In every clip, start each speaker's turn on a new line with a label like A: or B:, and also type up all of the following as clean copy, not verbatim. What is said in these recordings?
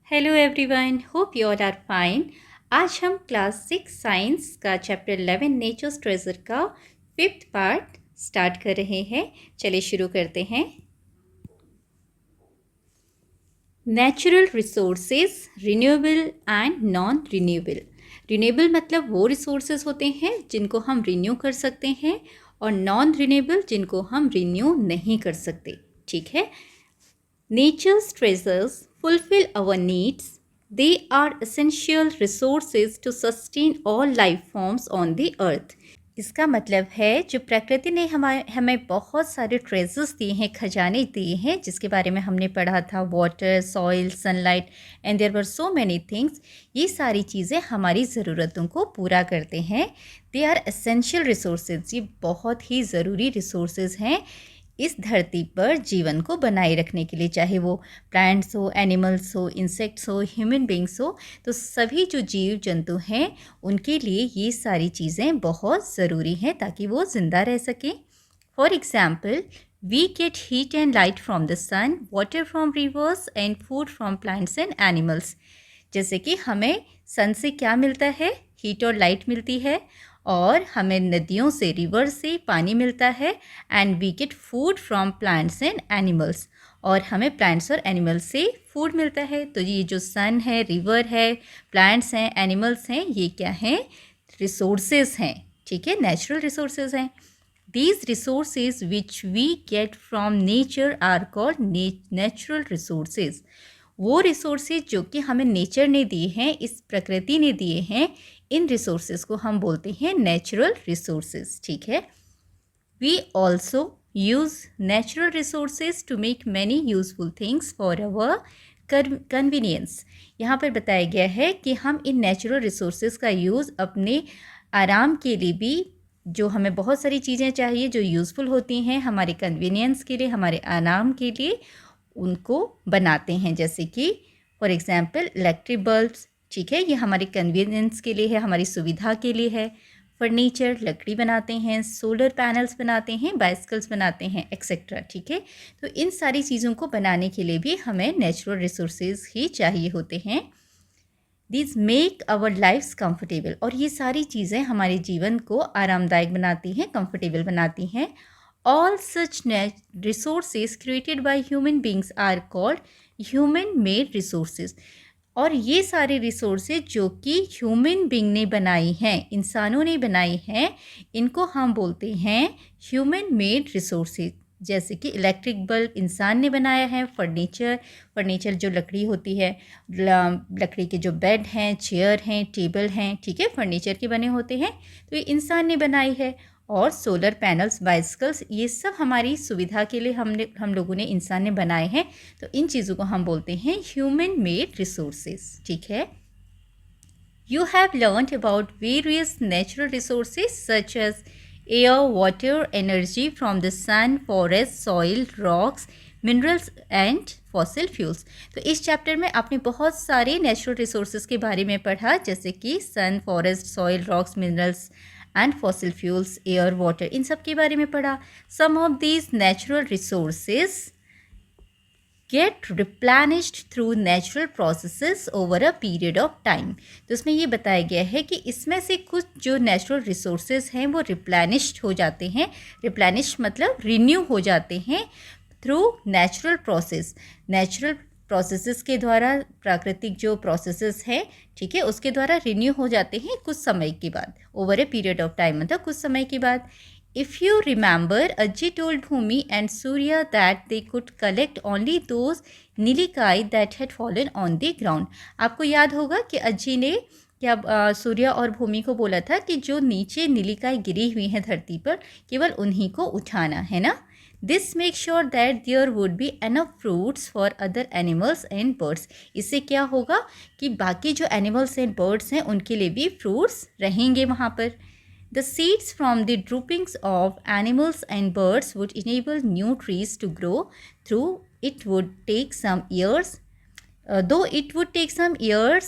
A: Hello everyone, hope you all are fine. आज हम class 6 science का चैप्टर 11 नेचर्स ट्रेजर का 5th पार्ट स्टार्ट कर रहे हैं। चलिए शुरू करते हैं। Natural resources, renewable and non renewable. Renewable मतलब वो रिसोर्सेज होते हैं जिनको हम रिन्यू कर सकते हैं, और नॉन रिन्यूएबल जिनको हम रिन्यू नहीं कर सकते। ठीक है। Nature's treasures fulfill our needs. They are essential resources to sustain all life forms on the earth. इसका मतलब है जो प्रकृति ने हमें बहुत सारे ट्रेजर्स दिए हैं, खजाने दिए हैं, जिसके बारे में हमने पढ़ा था, water, soil, sunlight and there were so many things. ये सारी चीज़ें हमारी ज़रूरतों को पूरा करते हैं। They are essential resources. ये बहुत ही ज़रूरी रिसोर्सेज हैं इस धरती पर जीवन को बनाए रखने के लिए, चाहे वो प्लांट्स हो, एनिमल्स हो, इंसेक्ट्स हो, ह्यूमन बींग्स हो। तो सभी जो जीव जंतु हैं उनके लिए ये सारी चीज़ें बहुत ज़रूरी हैं ताकि वो ज़िंदा रह सकें। For example, we get heat and light from the sun, water from rivers and food from plants and animals. जैसे कि हमें सन से क्या मिलता है? हीट और लाइट मिलती है, और हमें नदियों से, रिवर से पानी मिलता है, and we get food from plants and animals. और हमें प्लांट्स और एनिमल्स से फूड मिलता है। तो ये जो सन है, रिवर है, प्लांट्स हैं, एनिमल्स हैं, ये क्या हैं? रिसोर्सेज हैं। ठीक है, नेचुरल रिसोर्सेज हैं। These resources which we get from nature are called natural resources. वो रिसोर्सेज जो कि हमें नेचर ने दिए हैं, इस प्रकृति ने दिए हैं, इन रिसोर्सेज को हम बोलते हैं नेचुरल रिसोर्सेज। ठीक है। We also use natural resources to make many useful things for our convenience. यहाँ पर बताया गया है कि हम इन नेचुरल रिसोर्सेज का यूज़ अपने आराम के लिए भी, जो हमें बहुत सारी चीज़ें चाहिए जो यूज़फुल होती हैं हमारे कन्वीनियंस के लिए, हमारे आराम के लिए, उनको बनाते हैं। जैसे कि फॉर एग्ज़ाम्पल इलेक्ट्रिक बल्ब्स। ठीक है, ये हमारे कन्वीनियंस के लिए है, हमारी सुविधा के लिए है। फर्नीचर, लकड़ी बनाते हैं, सोलर पैनल्स बनाते हैं, बाइसिकल्स बनाते हैं, एक्सेट्रा। ठीक है, तो इन सारी चीज़ों को बनाने के लिए भी हमें नेचुरल रिसोर्सेज ही चाहिए होते हैं। This make our lifes comfortable. और ये सारी चीज़ें हमारे जीवन को आरामदायक बनाती हैं, कंफर्टेबल बनाती हैं। All such resources created by human beings are called human made resources. और ये सारे रिसोर्सेज जो कि ह्यूमन बींग ने बनाई हैं, इंसानों ने बनाई हैं, इनको हम बोलते हैं ह्यूमन मेड रिसोर्सेज। जैसे कि इलेक्ट्रिक बल्ब इंसान ने बनाया है, फर्नीचर जो लकड़ी होती है, लकड़ी के जो बेड हैं, चेयर हैं, टेबल हैं, ठीक है, फर्नीचर के बने होते हैं, तो ये इंसान ने बनाई है। और सोलर पैनल्स, बाइसिकल्स, ये सब हमारी सुविधा के लिए हम लोगों ने, इंसान ने बनाए हैं। तो इन चीज़ों को हम बोलते हैं ह्यूमन मेड रिसोर्सेज। ठीक है। You have learned about various natural resources such as air, water, energy from the sun, forest, soil, rocks, minerals and fossil fuels. तो इस चैप्टर में आपने बहुत सारे नेचुरल रिसोर्सेज के बारे में पढ़ा, जैसे कि sun, forest, soil, rocks, minerals and fossil fuels, air, water, इन सब के बारे में पढ़ा। Some of these natural resources get replenished through natural processes over a period of time. तो इसमें ये बताया गया है कि इसमें से कुछ जो नेचुरल रिसोर्सेज हैं वो रिप्लेनिश्ड हो जाते हैं। रिप्लेनिश मतलब रिन्यू हो जाते हैं थ्रू नेचुरल प्रोसेसेस के द्वारा, प्राकृतिक जो प्रोसेसेस हैं, ठीक है, उसके द्वारा रिन्यू हो जाते हैं कुछ समय के बाद, over a period of time मतलब कुछ समय के बाद। If you remember, Ajji told Bhumi and Surya that they could collect only those nilikai that had fallen on the ground. आपको याद होगा कि अज्जी ने क्या सूर्य और भूमि को बोला था कि जो नीचे नीलिकाई गिरी हुई हैं धरती पर, केवल उन्हीं को उठाना है ना। This make sure that there would be enough fruits for other animals and birds. इससे क्या होगा कि बाकी जो एनिमल्स एंड बर्ड्स हैं उनके लिए भी फ्रूट्स रहेंगे वहाँ पर। The seeds from the droppings of animals and birds would enable new trees to grow. Though it would take some years,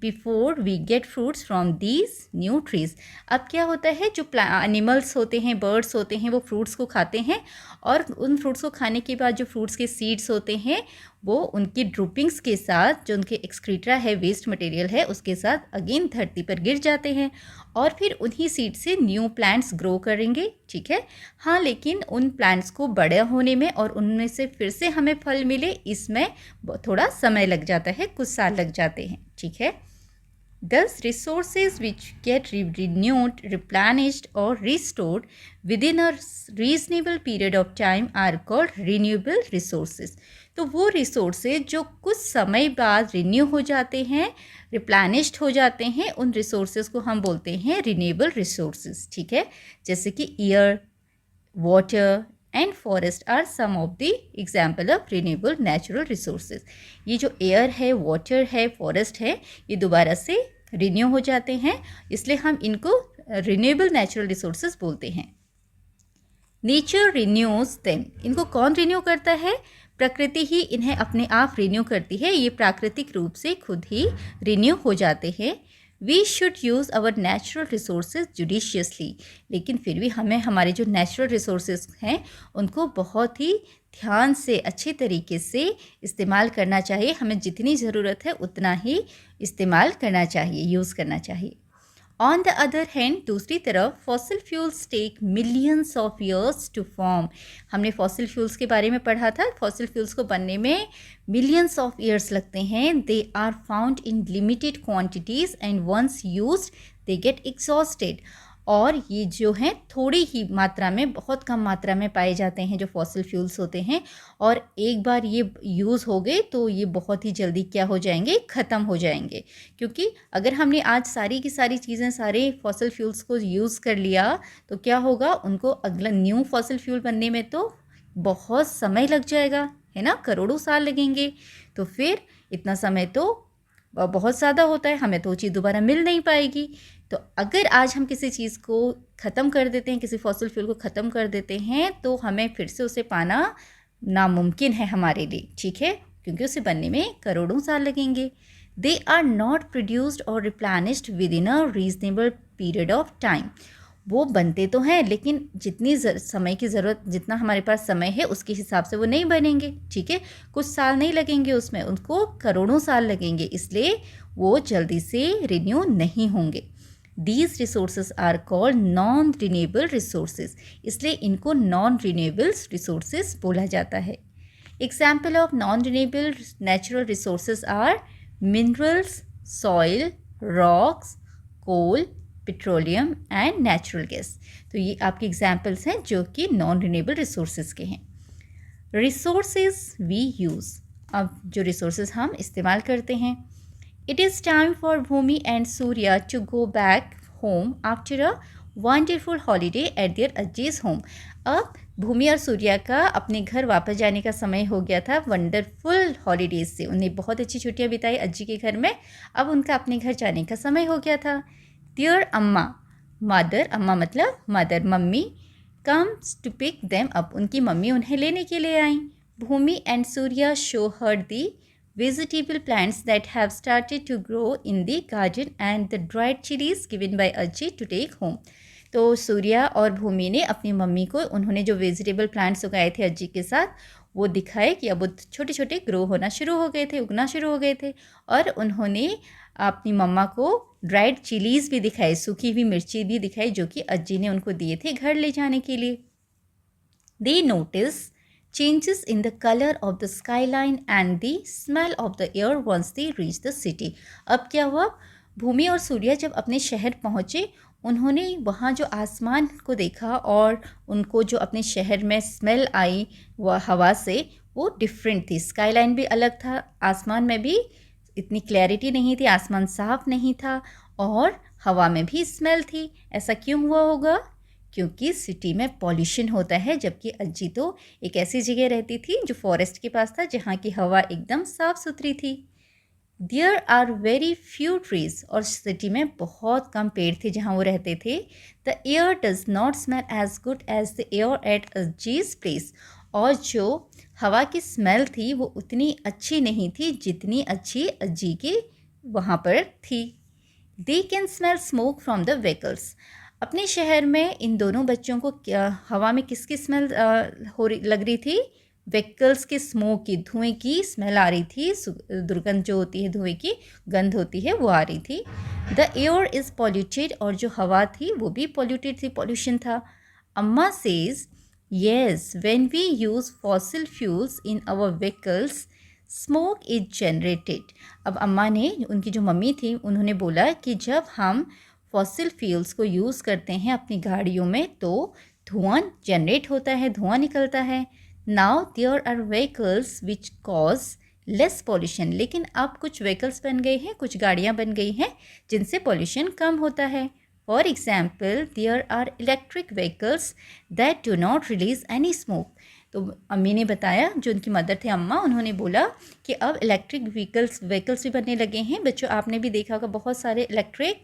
A: before we get fruits from these new trees. अब क्या होता है, जो एनिमल्स होते हैं, बर्ड्स होते हैं, वो फ्रूट्स को खाते हैं और उन फ्रूट्स को खाने के बाद जो फ्रूट्स के सीड्स होते हैं वो उनकी ड्रूपिंग्स के साथ, जो उनके एक्सक्रीटा है, वेस्ट मटेरियल है, उसके साथ अगेन धरती पर गिर जाते हैं और फिर उन्हीं सीड से न्यू प्लांट्स ग्रो करेंगे। ठीक है, हाँ, लेकिन उन प्लांट्स को बड़ा होने में और उनमें से फिर से हमें फल मिले, इसमें थोड़ा समय लग जाता है, कुछ साल लग जाते हैं। ठीक है, thus resources which get renewed, replenished or restored within a reasonable period of time are called renewable resources। तो वो रिसोर्सेज जो कुछ समय बाद रिन्यू हो जाते हैं, रिप्लेनिश्ड हो जाते हैं, उन रिसोर्सेज को हम बोलते हैं रिन्यूएबल रिसोर्सेज। ठीक है, जैसे कि air, water and forest are some of the example of renewable natural resources. ये जो एयर है, वाटर है, फॉरेस्ट है, ये दोबारा से रिन्यू हो जाते हैं, इसलिए हम इनको रिन्यूएबल नेचुरल रिसोर्सेज बोलते हैं। Nature renews them. इनको कौन रिन्यू करता है? प्रकृति ही इन्हें अपने आप रिन्यू करती है, ये प्राकृतिक रूप से खुद ही रिन्यू हो जाते हैं। We should use our natural resources judiciously. लेकिन फिर भी हमें हमारे जो नेचुरल रिसोर्सेज हैं उनको बहुत ही ध्यान से, अच्छे तरीके से इस्तेमाल करना चाहिए। हमें जितनी ज़रूरत है उतना ही इस्तेमाल करना चाहिए, यूज़ करना चाहिए। ऑन द अदर हैंड, दूसरी तरफ fossil fuels take millions of years to form. हमने फॉसिल फ्यूल्स के बारे में पढ़ा था, फॉसिल फ्यूल्स को बनने में मिलियंस ऑफ ईयर्स लगते हैं। They are found in limited quantities and once used they get exhausted. और ये जो हैं थोड़ी ही मात्रा में, बहुत कम मात्रा में पाए जाते हैं जो फॉसिल फ्यूल्स होते हैं, और एक बार ये यूज़ हो गए तो ये बहुत ही जल्दी क्या हो जाएंगे, ख़त्म हो जाएंगे। क्योंकि अगर हमने आज सारी की सारी चीज़ें, सारे फॉसिल फ्यूल्स को यूज़ कर लिया तो क्या होगा, उनको अगला न्यू फॉसिल फ्यूल बनने में तो बहुत समय लग जाएगा, है ना, करोड़ों साल लगेंगे। तो फिर इतना समय तो बहुत ज़्यादा होता है, हमें तो वो चीज़ दोबारा मिल नहीं पाएगी। तो अगर आज हम किसी चीज़ को ख़त्म कर देते हैं, किसी फॉसिल फ्यूल को ख़त्म कर देते हैं, तो हमें फिर से उसे पाना नामुमकिन है हमारे लिए। ठीक है, क्योंकि उसे बनने में करोड़ों साल लगेंगे। दे आर नॉट प्रोड्यूस्ड और replenished within a reasonable period of time. वो बनते तो हैं लेकिन जितनी समय की ज़रूरत, जितना हमारे पास समय है उसके हिसाब से वो नहीं बनेंगे। ठीक है, कुछ साल नहीं लगेंगे उसमें, उनको करोड़ों साल लगेंगे, इसलिए वो जल्दी से रिन्यू नहीं होंगे। These resources are called non-renewable resources, इसलिए इनको non-renewable resources बोला जाता है। Example of non-renewable natural resources are minerals, soil, rocks, coal, petroleum and natural gas। तो ये आपके examples हैं जो कि non-renewable resources के हैं। Resources we use, अब जो resources हम इस्तेमाल करते हैं। It is time for Bhumi and Surya to go back home after a wonderful holiday at their Ajji's home। अब भूमि और सूर्या का अपने घर वापस जाने का समय हो गया था वंडरफुल हॉलीडेज से। उन्हें बहुत अच्छी छुट्टियां बिताई अज्जी के घर में, अब उनका अपने घर जाने का समय हो गया था। Their अम्मा, मदर, अम्मा मतलब mother, mummy, comes to pick them up, उनकी मम्मी उन्हें लेने के लिए आई। Bhoomi and Surya show her the vegetable plants that have started to grow in the garden and the dried chilies given by Ajji to take home। तो सूर्या और भूमि ने अपनी मम्मी को उन्होंने जो वेजिटेबल प्लांट्स उगाए थे अज्जी के साथ, वो दिखाए कि अब वो छोटे छोटे ग्रो होना शुरू हो गए थे, उगना शुरू हो गए थे। और उन्होंने अपनी मम्मा को ड्राइड चिलीज़ भी दिखाई, सूखी हुई मिर्ची भी दिखाई, जो कि अज्जी ने उनको दिए थे घर ले जाने के लिए। दे notice changes in the color of the skyline and the smell of the air once they reach the city। अब क्या हुआ, भूमि और सूर्या जब अपने शहर पहुँचे, उन्होंने वहाँ जो आसमान को देखा और उनको जो अपने शहर में स्मेल आई वह हवा से, वो डिफरेंट थी। स्काईलाइन भी अलग था, आसमान में भी इतनी क्लैरिटी नहीं थी, आसमान साफ नहीं था और हवा में भी स्मेल थी। ऐसा क्यों हुआ होगा? क्योंकि सिटी में पॉल्यूशन होता है, जबकि अज्जी तो एक ऐसी जगह रहती थी जो फॉरेस्ट के पास था, जहाँ की हवा एकदम साफ़ सुथरी थी। There are very few trees, और सिटी में बहुत कम पेड़ थे जहाँ वो रहते थे। The air does not smell as good as the air at Ajji's place, और जो हवा की स्मेल थी वो उतनी अच्छी नहीं थी जितनी अच्छी अज्जी के वहाँ पर थी। They can smell smoke from the vehicles. अपने शहर में इन दोनों बच्चों को हवा में किसकी स्मेल लग रही थी? व्हीकल्स के स्मोक की, धुएं की स्मेल आ रही थी। दुर्गंध जो होती है, धुएं की गंध होती है, वो आ रही थी। द एयर इज़ पॉल्यूटेड, और जो हवा थी वो भी पॉल्यूटेड थी, पॉल्यूशन था। Amma says yes when we use fossil fuels in our vehicles smoke is generated. अब अम्मा ने, उनकी जो मम्मी थी, उन्होंने बोला कि जब हम फॉसिल फ्यूल्स को यूज़ करते हैं अपनी गाड़ियों में तो धुआं जनरेट होता है, धुआं निकलता है। Now there are vehicles which cause less pollution. लेकिन अब कुछ व्हीकल्स बन गए हैं, कुछ गाड़ियाँ बन गई हैं जिनसे पॉल्यूशन कम होता है। For example there are electric vehicles that do not release any smoke. तो अम्मी ने बताया, जो उनकी मदर थे अम्मा, उन्होंने बोला कि अब इलेक्ट्रिक व्हीकल्स भी बनने लगे हैं। बच्चों, आपने भी देखा होगा बहुत सारे इलेक्ट्रिक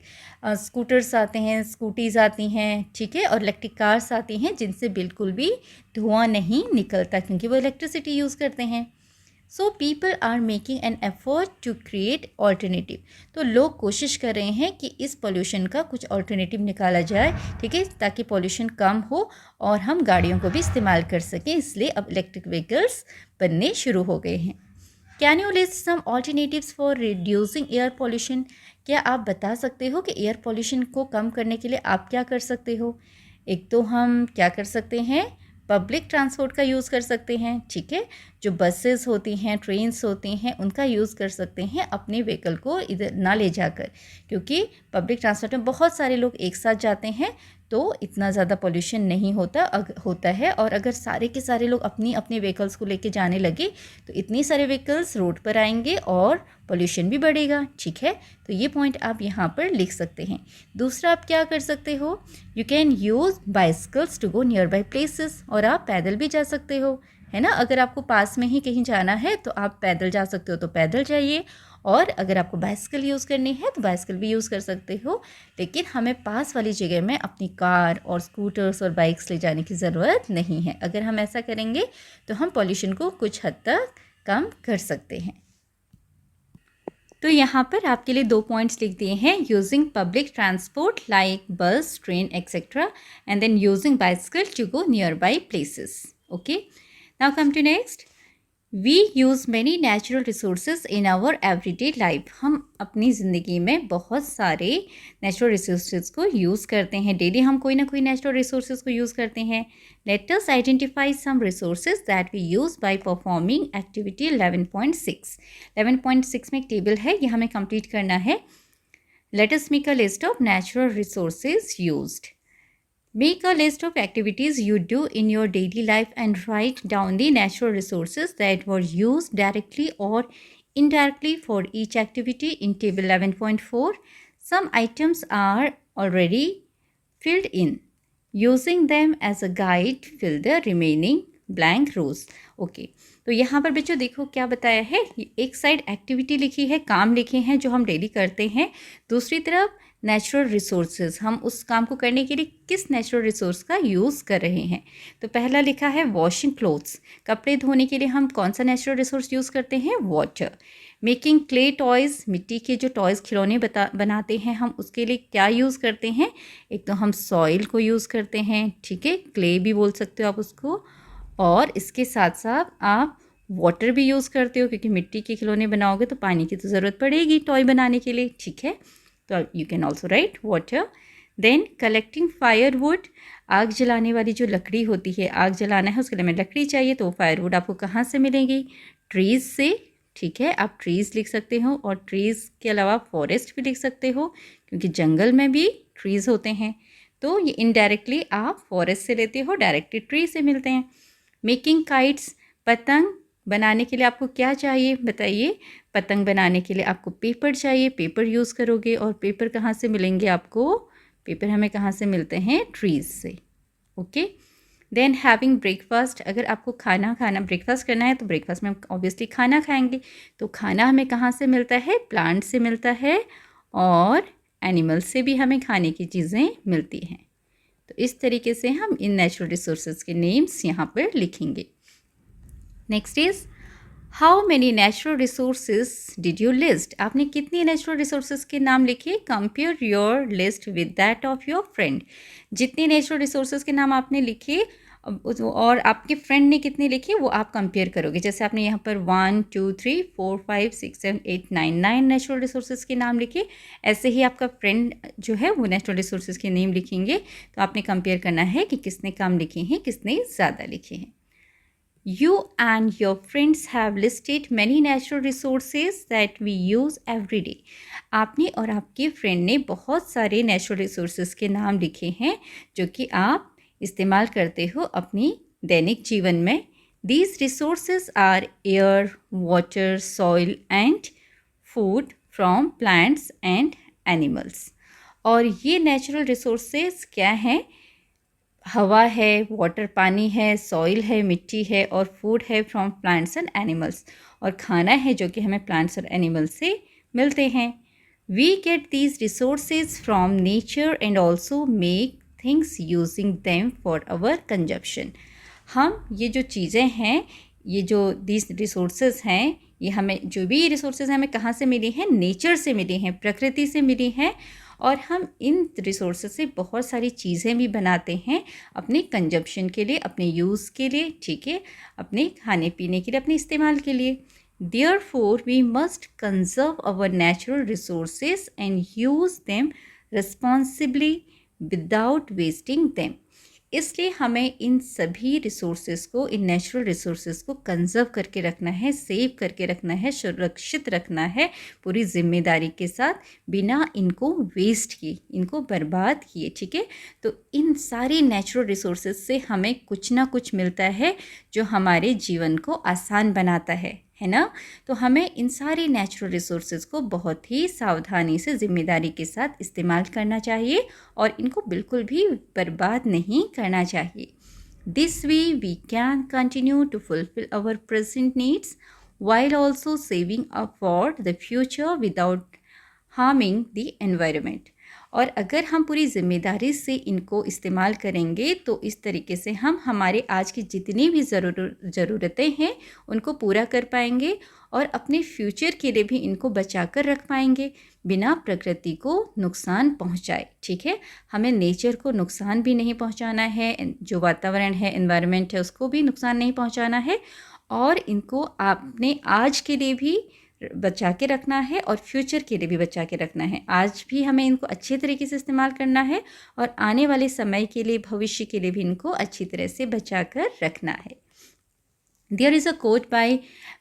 A: स्कूटर्स आते हैं, स्कूटीज़ आती हैं, ठीक है, और इलेक्ट्रिक कार्स आती हैं जिनसे बिल्कुल भी धुआं नहीं निकलता, क्योंकि वो इलेक्ट्रिसिटी यूज़ करते हैं। So people are making an effort to create alternative. तो लोग कोशिश कर रहे हैं कि इस पोल्यूशन का कुछ ऑल्टरनेटिव निकाला जाए, ठीक है, ताकि पोल्यूशन कम हो और हम गाड़ियों को भी इस्तेमाल कर सकें। इसलिए अब इलेक्ट्रिक व्हीकल्स बनने शुरू हो गए हैं। Can you list some alternatives for reducing air pollution. क्या आप बता सकते हो कि एयर पॉल्यूशन को कम करने के लिए आप क्या कर सकते हो? एक तो हम क्या कर सकते हैं, पब्लिक ट्रांसपोर्ट का यूज़ कर सकते हैं, ठीक है, जो बसेस होती हैं, ट्रेन्स होती हैं, उनका यूज़ कर सकते हैं अपने व्हीकल को इधर ना ले जाकर, क्योंकि पब्लिक ट्रांसपोर्ट में बहुत सारे लोग एक साथ जाते हैं तो इतना ज़्यादा पोल्यूशन नहीं होता है। और अगर सारे के सारे लोग अपनी अपने व्हीकल्स को लेके जाने लगे तो इतनी सारे व्हीकल्स रोड पर आएंगे और पोल्यूशन भी बढ़ेगा, ठीक है। तो ये पॉइंट आप यहाँ पर लिख सकते हैं। दूसरा आप क्या कर सकते हो, you can use bicycles to go nearby places. और आप पैदल भी जा सकते हो, है ना। अगर आपको पास में ही कहीं जाना है तो आप पैदल जा सकते हो, तो पैदल जाइए। और अगर आपको बाइसिकल यूज़ करनी है तो बाइसिकल भी यूज़ कर सकते हो। लेकिन हमें पास वाली जगह में अपनी कार और स्कूटर्स और बाइक्स ले जाने की ज़रूरत नहीं है। अगर हम ऐसा करेंगे तो हम पॉल्यूशन को कुछ हद तक कम कर सकते हैं। तो यहाँ पर आपके लिए 2 पॉइंट्स लिख दिए हैं, using public transport like bus, train etcetera, and then using bicycle to go nearby places. Okay, now come to next. We use many natural resources in our everyday life. हम अपनी ज़िंदगी में बहुत सारे natural resources को use करते हैं। Daily हम कोई ना कोई नेचुरल रिसोर्सेज को यूज़ करते हैं। Let us identify some resources that we use by performing activity 11.6। 11.6 में एक टेबल है, ये हमें कंप्लीट करना है। Let us make a list of natural resources used. Make a list of activities you do in your daily life and write down the natural resources that were used directly or indirectly for each activity in table 11.4. Some items are already filled in. Using them as a guide, fill the remaining blank rows. Okay. तो यहाँ पर बच्चों देखो क्या बताया है, एक side activity लिखी है, काम लिखे हैं जो हम डेली करते हैं, दूसरी तरफ नेचुरल रिसोर्सेज, हम उस काम को करने के लिए किस नेचुरल रिसोर्स का यूज़ कर रहे हैं। तो पहला लिखा है वॉशिंग क्लोथ्स, कपड़े धोने के लिए हम कौन सा नेचुरल रिसोर्स यूज़ करते हैं, वाटर। मेकिंग क्ले टॉयज़, मिट्टी के जो टॉयज़ खिलौने बनाते हैं हम, उसके लिए क्या यूज़ करते हैं, एक तो हम सॉइल को यूज़ करते हैं, ठीक है, क्ले भी बोल सकते हो आप उसको, और इसके साथ साथ आप वाटर भी यूज़ करते हो, क्योंकि मिट्टी के खिलौने बनाओगे तो पानी की तो ज़रूरत पड़ेगी टॉय बनाने के लिए, ठीक है। तो you can also write water. Then collecting firewood, आग जलाने वाली जो लकड़ी होती है, आग जलाना है उसके लिए हमें लकड़ी चाहिए, तो फायरवुड आपको कहाँ से मिलेंगी, ट्रीज़ से, ठीक है। आप ट्रीज़ लिख सकते हो, और ट्रीज़ के अलावा फॉरेस्ट भी लिख सकते हो, क्योंकि जंगल में भी ट्रीज़ होते हैं। तो ये इनडायरेक्टली आप फॉरेस्ट से लेते हो, डायरेक्टली ट्री से मिलते हैं। मेकिंग काइट्स, पतंग बनाने के लिए आपको क्या चाहिए बताइए, पतंग बनाने के लिए आपको पेपर चाहिए, पेपर यूज़ करोगे, और पेपर कहाँ से मिलेंगे आपको, पेपर हमें कहाँ से मिलते हैं, ट्रीज़ से, ओके। देन हैविंग ब्रेकफास्ट, अगर आपको खाना ब्रेकफास्ट करना है तो ब्रेकफास्ट में हम ऑब्वियसली खाना खाएंगे, तो खाना हमें कहाँ से मिलता है, प्लांट से मिलता है, और एनिमल से भी हमें खाने की चीज़ें मिलती हैं। तो इस तरीके से हम इन नेचुरल रिसोर्सेज के नेम्स यहाँ पर लिखेंगे। Next is how many natural resources did you list? आपने कितनी नेचुरल रिसोर्सेज के नाम लिखे? Compare your list with that of your friend. जितने नेचुरल रिसोर्सेज के नाम आपने लिखे और आपके फ्रेंड ने कितने लिखे वो आप कंपेयर करोगे। जैसे आपने यहाँ पर 1 2 3 4 5 6 7 8 9 नेचुरल रिसोर्सेज के नाम लिखे, ऐसे ही आपका फ्रेंड जो है वो नेचुरल रिसोर्सेज के नेम लिखेंगे। तो आपने कंपेयर करना है कि किसने कम लिखे हैं, किसने ज़्यादा लिखे हैं। You and your friends have listed many natural resources that we use every day. आपने और आपके फ्रेंड ने बहुत सारे नेचुरल रिसोर्सेज के नाम लिखे हैं जो कि आप इस्तेमाल करते हो अपनी दैनिक जीवन में। These resources are air, water, soil and food from plants and animals. और ये नेचुरल रिसोर्सेज क्या हैं? हवा है, वाटर पानी है, सॉइल है मिट्टी है, और फूड है फ्रॉम प्लांट्स एंड एनिमल्स, और खाना है जो कि हमें प्लांट्स और एनिमल्स से मिलते हैं। We get these resources from nature and also make things using them for our consumption. हम ये जो चीज़ें हैं, ये जो दीज रिसोर्सेज हैं, ये हमें जो भी रिसोर्सेज हमें कहाँ से मिली हैं? नेचर से मिली हैं, प्रकृति से मिली हैं। और हम इन रिसोर्सेज से बहुत सारी चीज़ें भी बनाते हैं अपने कंजप्शन के लिए, अपने यूज़ के लिए, ठीक है, अपने खाने पीने के लिए, अपने इस्तेमाल के लिए। Therefore, we must conserve our natural resources and use them responsibly without wasting them. इसलिए हमें इन सभी रिसोर्सेज को, इन नेचुरल रिसोर्सेज को कंजर्व करके रखना है, सेव करके रखना है, सुरक्षित रखना है पूरी जिम्मेदारी के साथ, बिना इनको वेस्ट किए, इनको बर्बाद किए, ठीक है। तो इन सारी नेचुरल रिसोर्सेज से हमें कुछ ना कुछ मिलता है जो हमारे जीवन को आसान बनाता है ना। तो हमें इन सारी नेचुरल रिसोर्सेज को बहुत ही सावधानी से, जिम्मेदारी के साथ इस्तेमाल करना चाहिए और इनको बिल्कुल भी बर्बाद नहीं करना चाहिए। This way we can continue to fulfil our present needs while also saving up for the future without harming the environment. और अगर हम पूरी ज़िम्मेदारी से इनको इस्तेमाल करेंगे तो इस तरीके से हम हमारे आज की जितनी भी ज़रूरतें हैं उनको पूरा कर पाएंगे और अपने फ्यूचर के लिए भी इनको बचा कर रख पाएंगे बिना प्रकृति को नुकसान पहुंचाए, ठीक है। हमें नेचर को नुकसान भी नहीं पहुंचाना है, जो वातावरण है, एनवायरनमेंट है, उसको भी नुकसान नहीं पहुंचाना है, और इनको आपने आज के लिए भी बचा के रखना है और फ्यूचर के लिए भी बचा के रखना है। आज भी हमें इनको अच्छे तरीके से इस्तेमाल करना है और आने वाले समय के लिए, भविष्य के लिए भी इनको अच्छी तरह से बचा कर रखना है। There is a quote by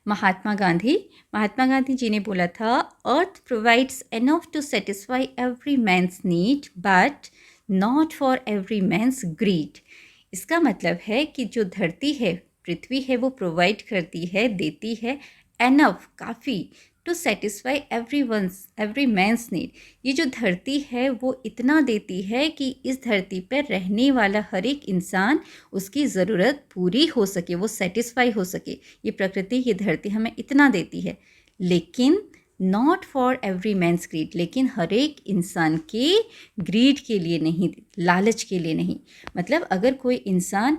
A: Mahatma Gandhi. Mahatma Gandhi ji ने बोला था, earth provides enough to satisfy every man's need but not for every man's greed. इसका मतलब है कि जो धरती है, पृथ्वी है, वो प्रोवाइड करती है, देती है एनफ, काफ़ी, to satisfy every man's need. ये जो धरती है वो इतना देती है कि इस धरती पर रहने वाला हर एक इंसान, उसकी ज़रूरत पूरी हो सके, वो सेटिस्फाई हो सके। ये प्रकृति, ये धरती हमें इतना देती है, लेकिन not for every man's greed, लेकिन हर एक इंसान के ग्रीड के लिए नहीं, लालच के लिए नहीं। मतलब अगर कोई इंसान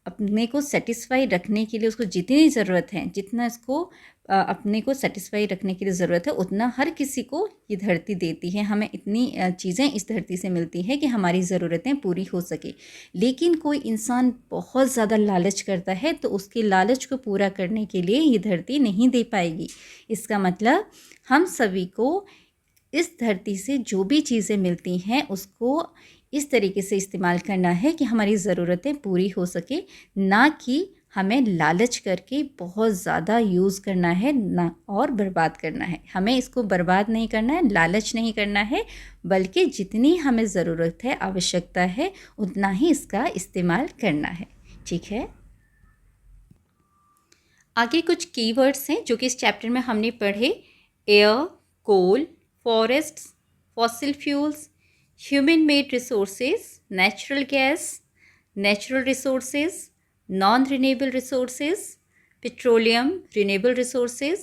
A: अपने को सेटिस्फाई रखने के लिए, उसको जितनी ज़रूरत है, जितना इसको अपने को सेटिस्फाई रखने के लिए ज़रूरत है, उतना हर किसी को ये धरती देती है। हमें इतनी चीज़ें इस धरती से मिलती है कि हमारी ज़रूरतें पूरी हो सके। लेकिन कोई इंसान बहुत ज़्यादा लालच करता है तो उसके लालच को पूरा करने के लिए ये धरती नहीं दे पाएगी। इसका मतलब हम सभी को इस धरती से जो भी चीज़ें मिलती हैं उसको इस तरीके से इस्तेमाल करना है कि हमारी ज़रूरतें पूरी हो सके, ना कि हमें लालच करके बहुत ज़्यादा यूज़ करना है ना, और बर्बाद करना है। हमें इसको बर्बाद नहीं करना है, लालच नहीं करना है, बल्कि जितनी हमें ज़रूरत है, आवश्यकता है, उतना ही इसका इस्तेमाल करना है, ठीक है। आगे कुछ कीवर्ड्स हैं जो कि इस चैप्टर में हमने पढ़े। Air, coal, forests, fossil fuels, human made resources, natural gas, natural resources, non-renewable resources, petroleum, renewable resources,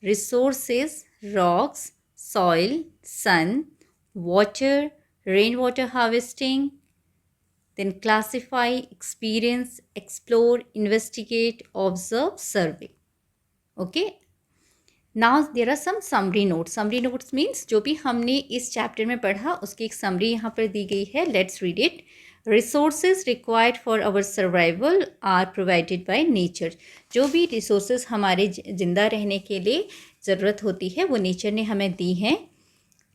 A: resources, rocks, soil, sun, water, rainwater harvesting, then classify, experience, explore, investigate, observe, survey. Okay, now there are some summary notes. Summary notes means जो भी हमने इस chapter में पढ़ा उसकी एक summary यहाँ पर दी गई है. Let's read it. Resources required for our survival are provided by nature. जो भी रिसोर्सेज हमारे ज़िंदा रहने के लिए ज़रूरत होती है वो नेचर ने हमें दी हैं.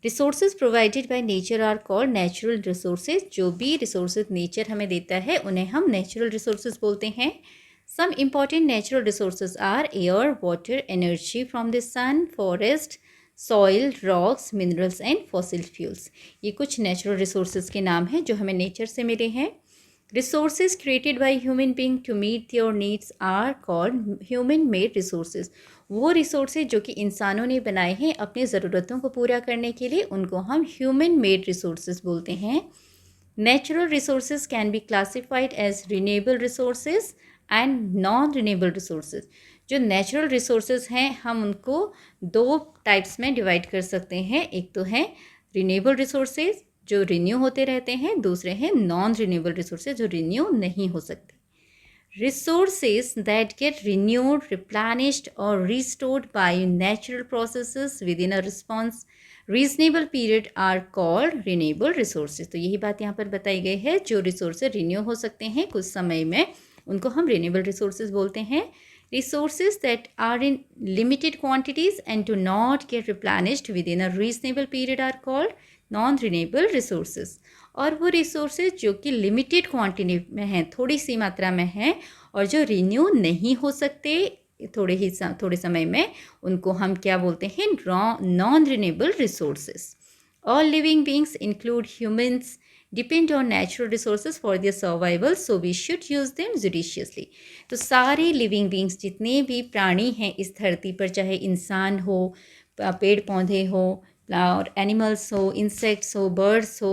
A: Resources provided by nature are called natural resources. जो भी रिसोर्सेज नेचर हमें देता है उन्हें हम नेचुरल रिसोर्सेज बोलते हैं. Some important natural resources are air, water, energy from the sun, forest, soil, rocks, minerals and fossil fuels. ये कुछ natural resources के नाम हैं जो हमें nature से मिले हैं. Resources created by human being to meet their needs are called human made resources. वो resources जो कि इंसानों ने बनाए हैं अपनी ज़रूरतों को पूरा करने के लिए उनको हम human made resources बोलते हैं. Natural resources can be classified as renewable resources and non renewable resources. जो नेचुरल रिसोर्सेज हैं हम उनको दो टाइप्स में डिवाइड कर सकते हैं. एक तो है रिन्यूएबल रिसोर्सेज जो रिन्यू होते रहते हैं, दूसरे हैं नॉन रिन्यूएबल रिसोर्सेज जो रिन्यू नहीं हो सकते. Resources that get renewed, replenished और restored by natural processes within a response reasonable period are called renewable resources. तो यही बात यहाँ पर बताई गई है. जो रिसोर्सेज रिन्यू हो सकते हैं कुछ समय में उनको हम रिन्यूएबल रिसोर्सेज बोलते हैं. Resources that are in limited quantities and do not get replenished within a reasonable period are called non renewable resources. और वो रिसोर्सेज जो कि लिमिटेड क्वांटिटी में हैं, थोड़ी सी मात्रा में हैं और जो रिन्यू नहीं हो सकते थोड़े समय में, उनको हम क्या बोलते हैं? Non renewable resources. All living beings include humans depend on natural resources for their survival, so we should use them judiciously. तो सारे लिविंग बींग्स जितने भी प्राणी हैं इस धरती पर, चाहे इंसान हो, पेड़ पौधे हो, और एनिमल्स हो, इंसेक्ट्स हो, बर्ड्स हो,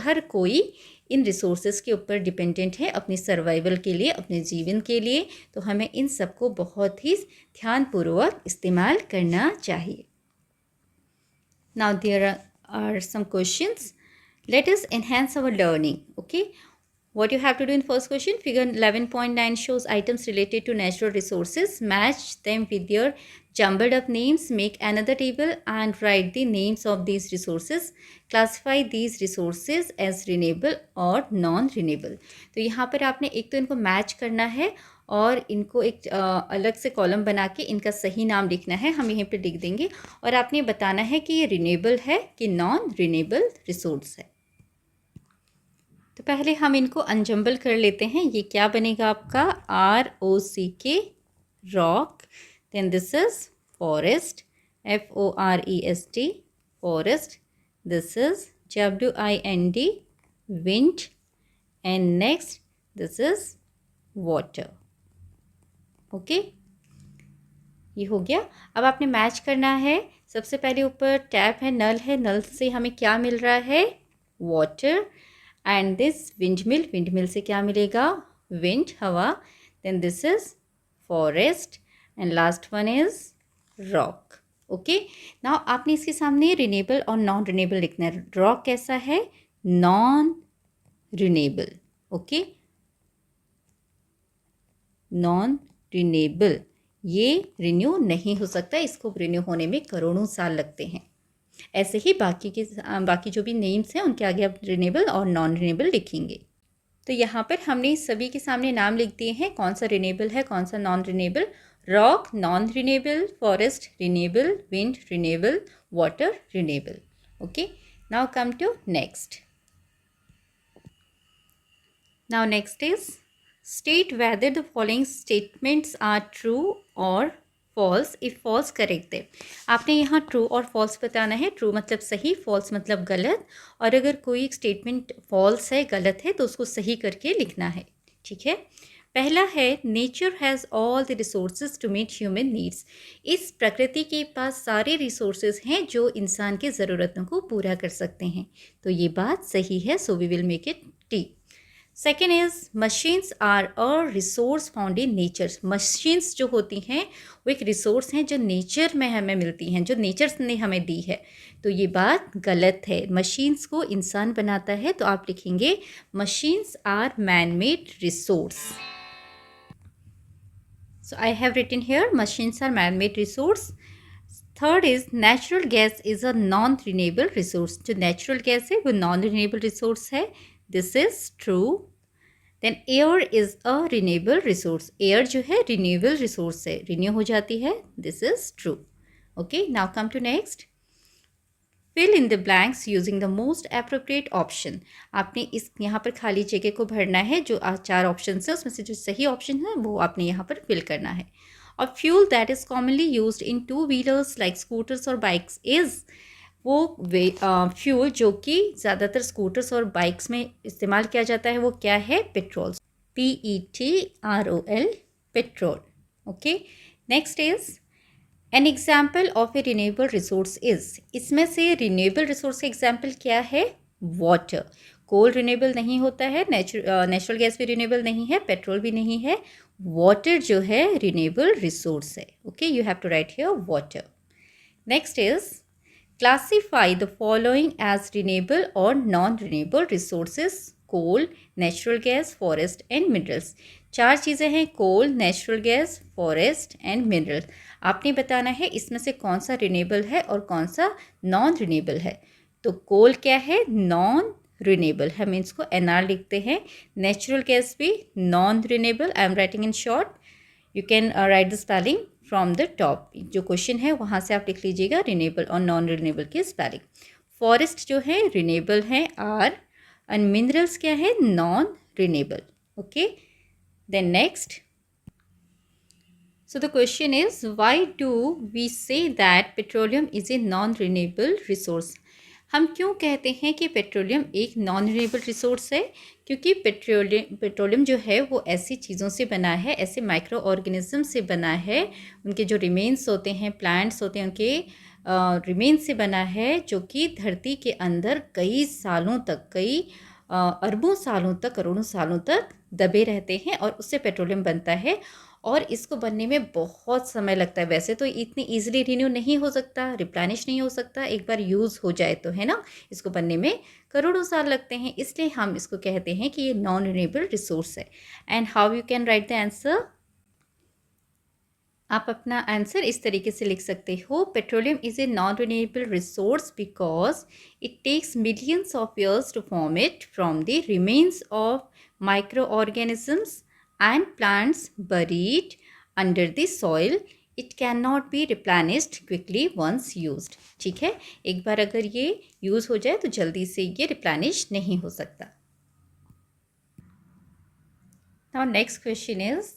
A: हर कोई इन रिसोर्सेज के ऊपर डिपेंडेंट है अपनी सर्वाइवल के लिए, अपने जीवन के लिए. तो हमें इन सबको बहुत ही ध्यानपूर्वक इस्तेमाल करना चाहिए. Now there are some questions. Let us enhance our learning. Okay, what you have to do in first question, figure 11.9 shows items related to natural resources. Match them with their jumbled up names. Make another table and write the names of these resources. Classify these resources as renewable or non-renewable. तो यहाँ पर आपने एक तो इनको match करना है और इनको एक अलग से कॉलम बना के इनका सही नाम लिखना है. हम यहीं पे लिख देंगे और आपने बताना है कि ये रिन्यूएबल है कि नॉन रिन्यूएबल रिसोर्स है. तो पहले हम इनको अनजम्बल कर लेते हैं. ये क्या बनेगा आपका? ROCK, rock. Then this is forest, FOREST, forest. This is WIND, wind. And next this is water. Okay, ये हो गया. अब आपने मैच करना है. सबसे पहले ऊपर टैप है, नल है, नल से हमें क्या मिल रहा है? Water. And this windmill, windmill से क्या मिलेगा? विंड, हवा. Then this is forest and last one is rock. Okay, now आपने इसके सामने रिन्यूएबल और नॉन रिन्यूएबल लिखना है. रॉक कैसा है? Non renewable. Okay, non renewable, ये रिन्यू नहीं हो सकता. इसको रिन्यू होने में करोड़ों साल लगते हैं. ऐसे ही बाकी जो भी नेम्स हैं उनके आगे आप रिन्यूएबल और नॉन रिन्यूएबल लिखेंगे. तो यहाँ पर हमने सभी के सामने नाम लिख दिए हैं, कौन सा रिन्यूएबल है, कौन सा non renewable. Rock non renewable, forest renewable, wind renewable, water renewable. Okay, now come to next. Now next is state whether the following statements are true or false. if false correct them. आपने यहाँ true और false बताना है. True मतलब सही, false मतलब गलत. और अगर कोई स्टेटमेंट फॉल्स है, गलत है, तो उसको सही करके लिखना है. ठीक है. पहला है nature has all the resources to meet human needs. इस प्रकृति के पास सारे रिसोर्सेज हैं जो इंसान के ज़रूरतों को पूरा कर सकते हैं. तो ये बात सही है. So we will make it T. Second is machines are a resource found in nature. Machines जो होती हैं वो एक रिसोर्स हैं जो नेचर में हमें मिलती हैं, जो नेचर ने हमें दी है. तो ये बात गलत है. मशीन्स को इंसान बनाता है. तो आप लिखेंगे machines are man made resource. So I have written here machines are man-made resource. Third is natural gas is a non-renewable resource. जो natural gas है वो non-renewable resource है. This is true. Then air is a renewable resource. Air जो है renewable resource है, renew हो जाती है. This is true. Okay, now come to next. Fill in the blanks using the most appropriate option. आपने इस यहाँ पर खाली जगह को भरना है. जो 4 ऑप्शन है उसमें से जो सही ऑप्शन है वो आपने यहाँ पर फिल करना है. और fuel that is commonly used in 2-wheelers like scooters और बाइक्स इज, वो फ्यूल जो कि ज़्यादातर स्कूटर्स और बाइक्स में इस्तेमाल किया जाता है वो क्या है? Petrol. PETROL, petrol. Okay, next is an example of A renewable resource is. इसमें से रिन्यूएबल रिसोर्स का एग्जाम्पल क्या है? वाटर. कोल रिन्यूएबल नहीं होता है, नेचुरल गैस भी रिन्यूएबल नहीं है, पेट्रोल भी नहीं है. वाटर जो है रिन्यूएबल रिसोर्स है. Okay, you have to write here water. Next is classify the following as renewable और non renewable resources. Coal, natural gas, forest and minerals. 4 चीज़ें हैं, coal, natural gas, forest and mineral. आपने बताना है इसमें से कौन सा रिन्यूएबल है और कौन सा नॉन रिन्यूएबल है. तो कोल क्या है? Non renewable. हम इसको NR लिखते हैं. नेचुरल गैस भी non renewable. I am writing in short. You can write the spelling from the top. जो क्वेश्चन है वहाँ से आप लिख लीजिएगा रिन्यूएबल और नॉन रिन्यूएबल की स्पेलिंग. फॉरेस्ट जो है रिन्यूएबल है R, एंड मिनरल्स क्या है? Non renewable. Okay, then next. So the question is, why do we say that petroleum is a non-renewable resource? हम क्यों कहते हैं कि पेट्रोलियम एक नॉन रिन्यूएबल रिसोर्स है? क्योंकि पेट्रोलियम जो है वो ऐसी चीज़ों से बना है, ऐसे माइक्रो ऑर्गेनिज्म से बना है, उनके जो रिमेन्स होते हैं, प्लांट्स होते हैं, उनके रिमेन्स से बना है, जो कि धरती के अंदर कई सालों तक, कई अरबों सालों तक, करोड़ों सालों तक दबे रहते हैं और उससे पेट्रोलियम बनता है. और इसको बनने में बहुत समय लगता है. वैसे तो इतनी ईजिली रिन्यू नहीं हो सकता, रिप्लेनिश नहीं हो सकता, एक बार यूज़ हो जाए तो, है ना. इसको बनने में करोड़ों साल लगते हैं, इसलिए हम इसको कहते हैं कि ये नॉन रिन्यूएबल रिसोर्स है. And how you can write the answer? आप अपना आंसर इस तरीके से लिख सकते हो. Petroleum is a non renewable resource because it takes millions of years to form it from the remains of micro organisms and plants buried under the soil. It cannot be replenished quickly once used. ठीक है, एक बार अगर ये use हो जाए तो जल्दी से ये रिप्लेनिश नहीं हो सकता. Now next question is,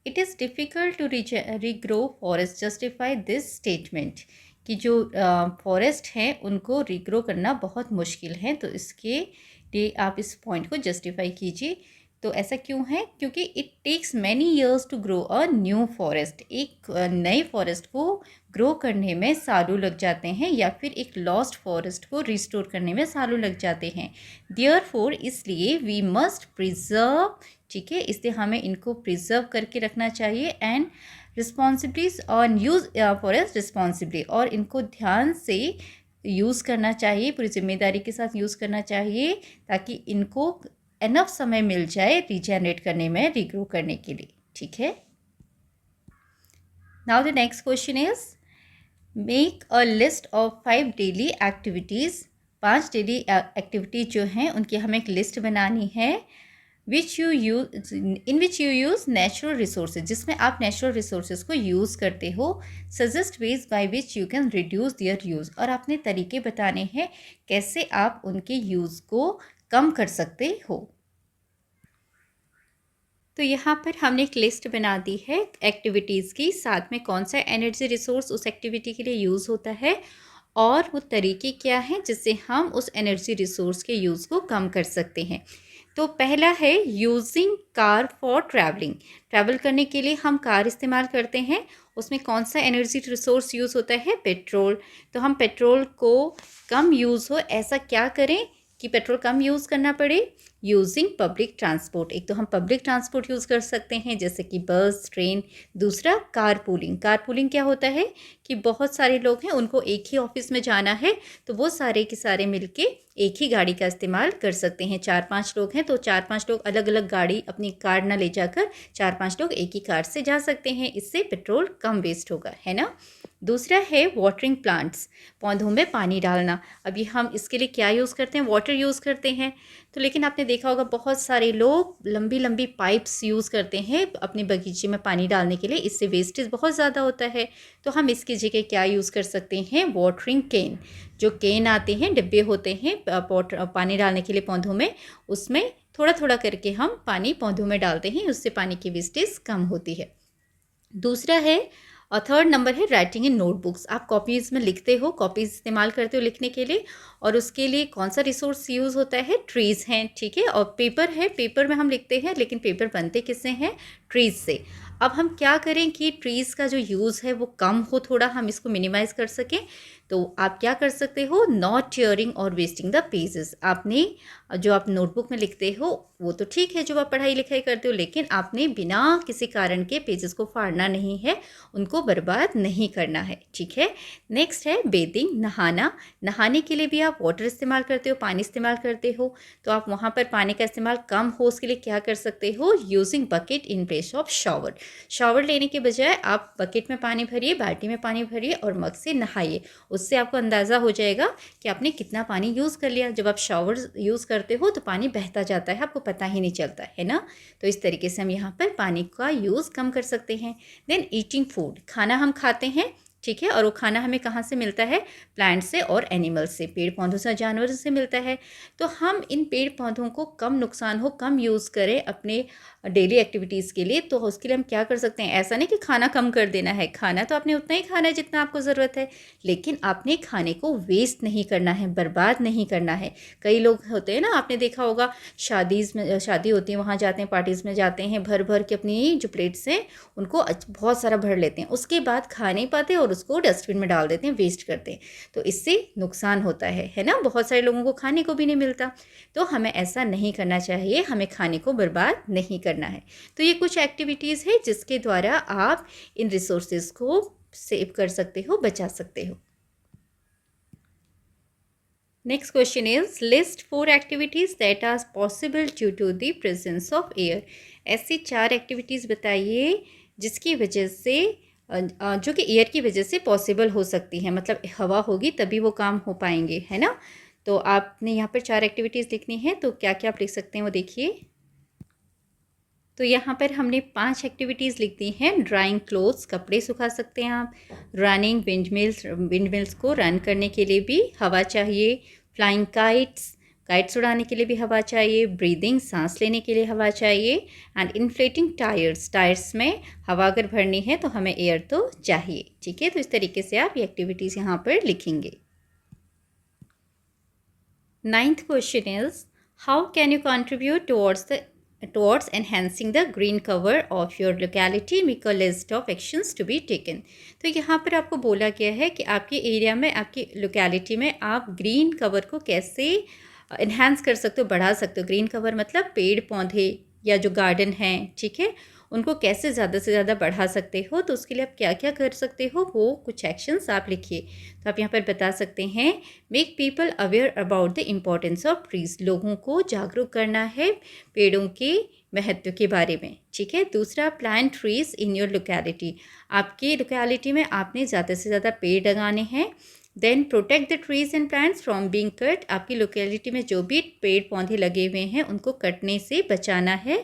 A: it is difficult to regrow forest. Justify this statement. कि जो फॉरेस्ट हैं उनको रिग्रो करना बहुत मुश्किल है, तो इसके लिए आप इस पॉइंट को जस्टिफाई कीजिए. तो ऐसा क्यों है? क्योंकि it takes many years to grow a new forest. एक नए फॉरेस्ट को ग्रो करने में सालों लग जाते हैं, या फिर एक लॉस्ट फॉरेस्ट को रिस्टोर करने में सालों लग जाते हैं. देयरफॉर, इसलिए वी मस्ट प्रिजर्व. ठीक है, इसलिए हमें इनको प्रिजर्व करके रखना चाहिए. एंड रिस्पॉन्सिबिलिटीज और यूज़ फॉरेस्ट रिस्पॉन्सिबली, और इनको ध्यान से यूज़ करना चाहिए, पूरी जिम्मेदारी के साथ यूज़ करना चाहिए, ताकि इनको एनफ समय मिल जाए रीजनरेट करने में, रिग्रो करने के लिए. ठीक है. Now the next question is, make a list of 5 daily activities. 5 daily activities जो हैं उनकी हमें एक लिस्ट बनानी है. In which you use natural resources, जिसमें आप नेचुरल रिसोर्सेज को यूज़ करते हो. Suggest ways by which you can reduce their use, और आपने तरीके बताने हैं कैसे आप उनके यूज़ को कम कर सकते हो. तो यहाँ पर हमने एक लिस्ट बना दी है एक्टिविटीज़ की, साथ में कौन सा एनर्जी रिसोर्स उस एक्टिविटी के लिए यूज़ होता है और वो तरीके क्या हैं जिससे हम उस एनर्जी रिसोर्स के यूज़ को कम कर सकते हैं. तो पहला है using car for travelling. Travel करने के लिए हम कार इस्तेमाल करते हैं. उसमें कौन सा एनर्जी रिसोर्स यूज़ होता है? पेट्रोल. तो हम पेट्रोल को कम यूज़ हो ऐसा क्या करें कि पेट्रोल कम यूज़ करना पड़े? Using public transport. एक तो हम पब्लिक ट्रांसपोर्ट यूज़ कर सकते हैं जैसे कि बस, ट्रेन। दूसरा कार पूलिंग। कार पूलिंग क्या होता है कि बहुत सारे लोग हैं, उनको एक ही ऑफिस में जाना है, तो वो सारे के सारे मिलके एक ही गाड़ी का इस्तेमाल कर सकते हैं। 4-5 लोग हैं तो 4-5 लोग अलग अलग गाड़ी, अपनी कार ना ले जाकर 4-5 लोग एक ही कार से जा सकते हैं। इससे पेट्रोल कम वेस्ट होगा, है ना। दूसरा है वाटरिंग प्लांट्स, पौधों में पानी डालना। अभी हम इसके लिए क्या यूज़ करते हैं, वाटर यूज़ करते हैं। तो लेकिन आपने देखा होगा बहुत सारे लोग लंबी लंबी पाइप्स यूज़ करते हैं अपने बगीचे में पानी डालने के लिए, इससे वेस्टेज बहुत ज़्यादा होता है। तो हम इसकी जगह क्या यूज़ कर सकते हैं, वाटरिंग केन। जो केन आते हैं, डिब्बे होते हैं पानी डालने के लिए पौधों में, उसमें थोड़ा थोड़ा करके हम पानी पौधों में डालते हैं, उससे पानी की वेस्टेज कम होती है। दूसरा है, और थर्ड नंबर है राइटिंग इन नोटबुक्स। आप कॉपीज़ में लिखते हो, कॉपीज़ इस्तेमाल करते हो लिखने के लिए, और उसके लिए कौन सा रिसोर्स यूज़ होता है, ट्रीज़ हैं, ठीक है। और पेपर है, पेपर में हम लिखते हैं, लेकिन पेपर बनते किससे हैं, ट्रीज़ से। अब हम क्या करें कि ट्रीज़ का जो यूज़ है वो कम हो, थोड़ा हम इसको मिनिमाइज़ कर सकें। तो आप क्या कर सकते हो, नॉट टीयरिंग और वेस्टिंग द पेजेस। आपने जो आप नोटबुक में लिखते हो वो तो ठीक है, जो आप पढ़ाई लिखाई करते हो, लेकिन आपने बिना किसी कारण के पेजेस को फाड़ना नहीं है, उनको बर्बाद नहीं करना है, ठीक है। नेक्स्ट है बेदिंग, नहाना। नहाने के लिए भी आप वाटर इस्तेमाल करते हो, पानी इस्तेमाल करते हो, तो आप वहाँ पर पानी का इस्तेमाल कम हो उसके लिए क्या कर सकते हो, using bucket in place of shower. Shower लेने के बजाय आप बकेट में पानी भरिए, बाल्टी में पानी भरिए और मग से नहाइए। उससे आपको अंदाज़ा हो जाएगा कि आपने कितना पानी यूज़ कर लिया। जब आप शावर यूज़ करते हो तो पानी बहता जाता है, आपको पता ही नहीं चलता है ना। तो इस तरीके से हम यहाँ पर पानी का यूज़ कम कर सकते हैं। देन ईटिंग फूड, खाना हम खाते हैं, ठीक है, और वो खाना हमें कहाँ से मिलता है, प्लांट से और एनिमल से, पेड़ पौधों से, जानवरों से मिलता है। तो हम इन पेड़ पौधों को कम नुकसान हो, कम यूज़ करें अपने डेली एक्टिविटीज़ के लिए। तो उसके लिए हम क्या कर सकते हैं, ऐसा नहीं कि खाना कम कर देना है, खाना तो आपने उतना ही खाना है जितना आपको ज़रूरत है, लेकिन आपने खाने को वेस्ट नहीं करना है, बर्बाद नहीं करना है। कई लोग होते हैं ना, आपने देखा होगा शादी होती है, वहाँ जाते हैं, पार्टीज़ में जाते हैं, भर भर के अपनी जो प्लेट्स हैं उनको बहुत सारा भर लेते हैं, उसके बाद खा नहीं पाते और उसको डस्टबिन में डाल देते हैं, वेस्ट करते हैं। तो इससे नुकसान होता है ना, बहुत सारे लोगों को खाने को भी नहीं मिलता। तो हमें ऐसा नहीं करना चाहिए, हमें खाने को बर्बाद नहीं करना है। तो ये कुछ एक्टिविटीज़ है जिसके द्वारा आप इन रिसोर्सेज को सेव कर सकते हो, बचा सकते हो। Next question is list 4 activities that are possible due to the presence of air. ऐसी 4 एक्टिविटीज़ बताइए जिसकी वजह से जो कि एयर की वजह से पॉसिबल हो सकती है, मतलब हवा होगी तभी वो काम हो पाएंगे, है ना। तो आपने यहाँ पर 4 एक्टिविटीज़ लिखनी है, तो क्या क्या आप लिख सकते हैं वो देखिए। तो यहाँ पर हमने 5 एक्टिविटीज़ लिख दी हैं। ड्राइंग क्लोथ्स, कपड़े सुखा सकते हैं आप। रनिंग विंड मिल्स को रन करने के लिए भी हवा चाहिए। फ्लाइंग काइट्स, काइट्स उड़ाने के लिए भी हवा चाहिए। ब्रीदिंग, सांस लेने के लिए हवा चाहिए। एंड इन्फ्लेटिंग टायर्स, टायर्स में हवा अगर भरनी है तो हमें एयर तो चाहिए, ठीक है। तो इस तरीके से आप ये एक्टिविटीज़ यहाँ पर लिखेंगे। 9th question is, how can you contribute towards enhancing the green cover of your locality? Make a list of actions to be taken. तो यहाँ पर आपको बोला गया है कि आपके एरिया में, आपकी लोकेलिटी में आप ग्रीन कवर को कैसे इन्हांस कर सकते हो, बढ़ा सकते हो। ग्रीन कवर मतलब पेड़ पौधे या जो गार्डन हैं, ठीक है, उनको कैसे ज़्यादा से ज़्यादा बढ़ा सकते हो। तो उसके लिए आप क्या क्या कर सकते हो, वो कुछ एक्शंस आप लिखिए। तो आप यहाँ पर बता सकते हैं, make people aware about the importance of trees. लोगों को जागरूक करना है पेड़ों के महत्व के बारे में, ठीक है। दूसरा, plant trees in your locality. आपकी लोकेलिटी में आपने ज़्यादा से ज़्यादा पेड़ लगाने हैं। Then protect the trees and plants from being cut. आपकी लोकेलिटी में जो भी पेड़ पौधे लगे हुए हैं उनको कटने से बचाना है।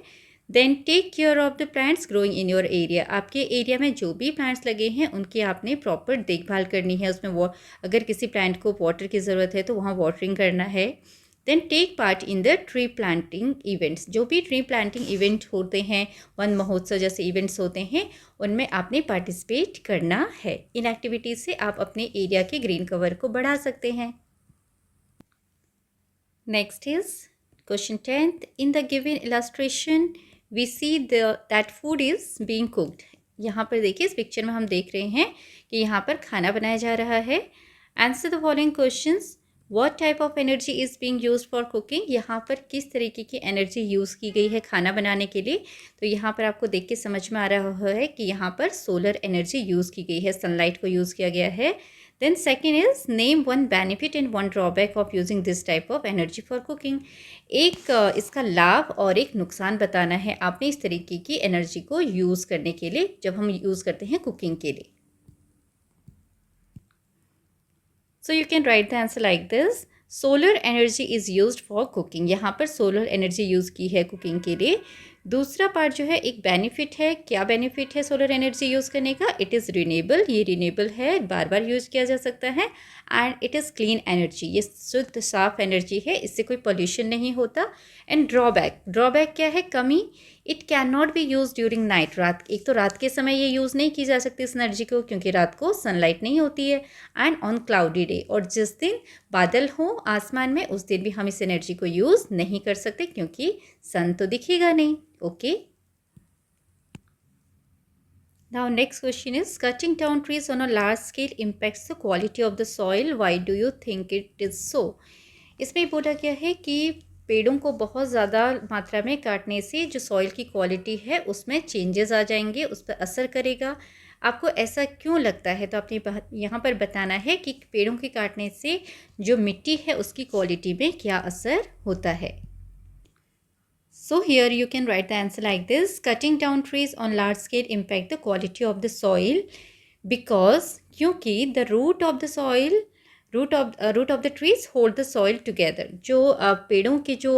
A: Then take care of the plants growing in your area. आपके एरिया में जो भी प्लांट्स लगे हैं उनकी आपने प्रॉपर देखभाल करनी है। उसमें वो अगर किसी प्लांट को वाटर की ज़रूरत है तो वहाँ वाटरिंग करना है। Then take part in the tree planting events. जो भी ट्री प्लांटिंग इवेंट होते हैं, वन महोत्सव जैसे इवेंट्स होते हैं, उनमें आपने पार्टिसिपेट करना है। इन एक्टिविटीज़ से आप अपने एरिया के ग्रीन कवर को बढ़ा सकते हैं। Next is question 10th। In the given illustration we see that food is being cooked. यहाँ पर देखिए, इस पिक्चर में हम देख रहे हैं कि यहाँ पर खाना बनाया जा रहा है। Answer the following questions. What type of energy is being used for cooking? यहाँ पर किस तरीके की एनर्जी यूज़ की गई है खाना बनाने के लिए? तो यहाँ पर आपको देख के समझ में आ रहा है कि यहाँ पर सोलर एनर्जी यूज़ की गई है, सनलाइट को यूज़ किया गया है. Then second is name one benefit and one drawback of using this type of energy for cooking. एक इसका लाभ और एक नुकसान बताना है आपने इस तरीके की एनर्जी को यूज़ करने के लिए, जब हम यूज़ करते हैं कुकिंग के लिए. So you can write the answer like this. Solar energy is used for cooking. यहाँ पर सोलर एनर्जी यूज़ की है कुकिंग के लिए. दूसरा पार्ट जो है एक बेनिफिट है. क्या बेनिफिट है सोलर एनर्जी यूज़ करने का? It is renewable. ये रिन्यूएबल है, बार बार यूज़ किया जा सकता है. And it is clean energy. ये शुद्ध साफ एनर्जी है, इससे कोई पोल्यूशन नहीं होता. And drawback. ड्रॉबैक क्या है? कमी. It can not be use during night. रात, एक तो रात के समय ये यूज़ नहीं की जा सकती इस एनर्जी को, क्योंकि रात को सनलाइट नहीं होती है. एंड ऑन क्लाउडी डे, और जिस दिन बादल हो आसमान में उस दिन भी हम इस एनर्जी को यूज़ नहीं कर सकते, क्योंकि सन तो दिखेगा नहीं. Okay. Now next question is cutting down trees on a large scale impacts the quality of the soil. Why do you think it is so? इसमें बोला गया है कि पेड़ों को बहुत ज़्यादा मात्रा में काटने से जो सॉइल की क्वालिटी है उसमें चेंजेस आ जाएंगे, उस पर असर करेगा. आपको ऐसा क्यों लगता है? तो आपने यहाँ पर बताना है कि पेड़ों के काटने से जो मिट्टी है उसकी क्वालिटी में क्या असर होता है. So here you can write the answer like this. Cutting down trees on large scale impact the quality of the soil because क्योंकि the root of the soil root of the trees hold the soil together. जो पेड़ों की जो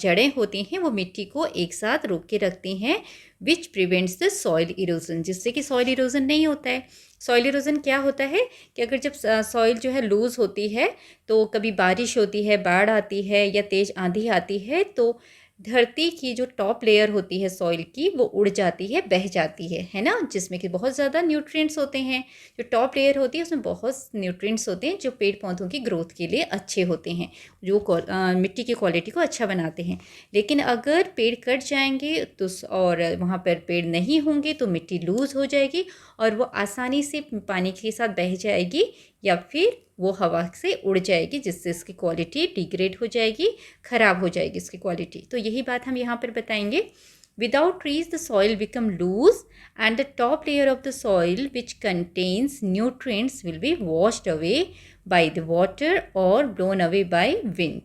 A: जड़ें होती हैं वो मिट्टी को एक साथ रोक के रखती हैं. Which prevents the soil erosion. जिससे कि सॉइल इरोजन नहीं होता है. सॉइल इरोजन क्या होता है कि अगर जब सॉइल जो है लूज़ होती है तो कभी बारिश होती है, बाढ़ आती है या तेज़ आंधी आती है, तो धरती की जो टॉप लेयर होती है सॉइल की वो उड़ जाती है, बह जाती है ना, जिसमें कि बहुत ज़्यादा न्यूट्रिएंट्स होते हैं. जो टॉप लेयर होती है उसमें बहुत न्यूट्रिएंट्स होते हैं जो पेड़ पौधों की ग्रोथ के लिए अच्छे होते हैं, जो मिट्टी की क्वालिटी को अच्छा बनाते हैं. लेकिन अगर पेड़ कट जाएंगे तो और वहाँ पर पेड़ नहीं होंगे तो मिट्टी लूज़ हो जाएगी और वो आसानी से पानी के साथ बह जाएगी या फिर वो हवा से उड़ जाएगी, जिससे इसकी क्वालिटी डिग्रेड हो जाएगी, ख़राब हो जाएगी इसकी क्वालिटी. तो यही बात हम यहाँ पर बताएंगे. Without trees the soil become loose and the top layer of the soil which contains nutrients will be washed away by the water और blown away by wind,